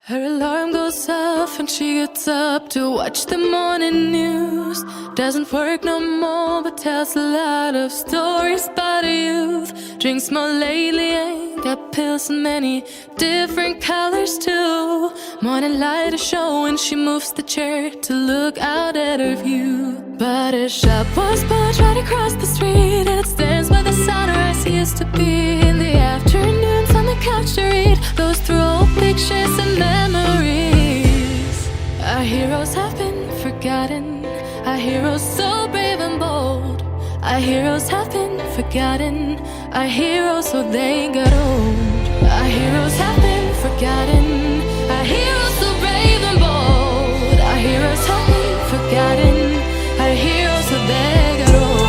Her alarm goes off and she gets up to watch the morning news. Doesn't work no more but tells a lot of stories about her youth. Drinks more lately, ain't got pills in many different colors too. Morning light is showing, she moves the chair to look out at her view. But her shop was built right across the street, and it stands where the sunrise used to be. In the afternoons on the couch to read, goes through old pictures and memories. Our heroes have been forgotten, our heroes so brave and bold. Our heroes have been forgotten, our heroes so they got old. Our heroes have been forgotten, our heroes so brave and bold. Our heroes have been forgotten, our heroes so they got old.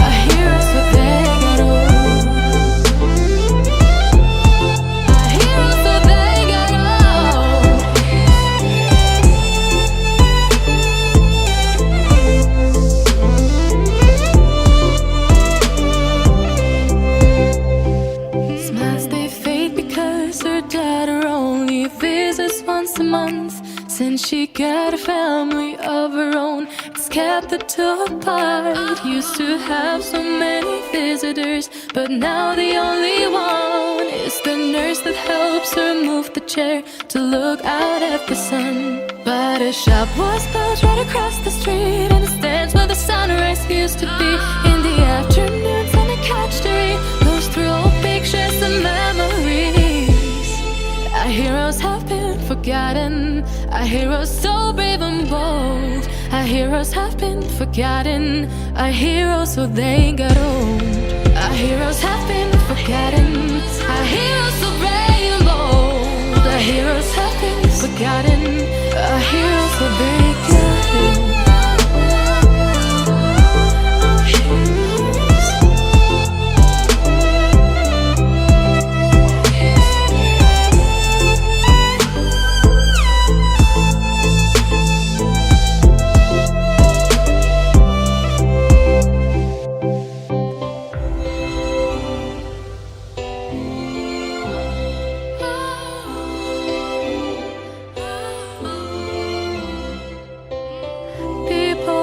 Our heroes so they got old. Our heroes so they got old. Smiles they fade because her daughter only visits once a month. Since she got a family of her own, it's kept the two apart. Used to have so many visitors, but now the only one is the nurse that helps her move the chair to look out at the sun. But her shop was built right across the street, and it stands where the sunrise used to be. In the afternoons on the couch to read, goes through old pictures and memories. Our heroes have been forgotten, our heroes so brave and bold. Our heroes have been forgotten, our heroes so they got old. Our heroes have been forgotten, our heroes so brave and bold. Our heroes have been forgotten, our heroes so they got old.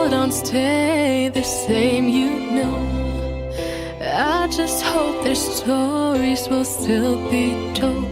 Don't stay the same, you know. I just hope their stories will still be told.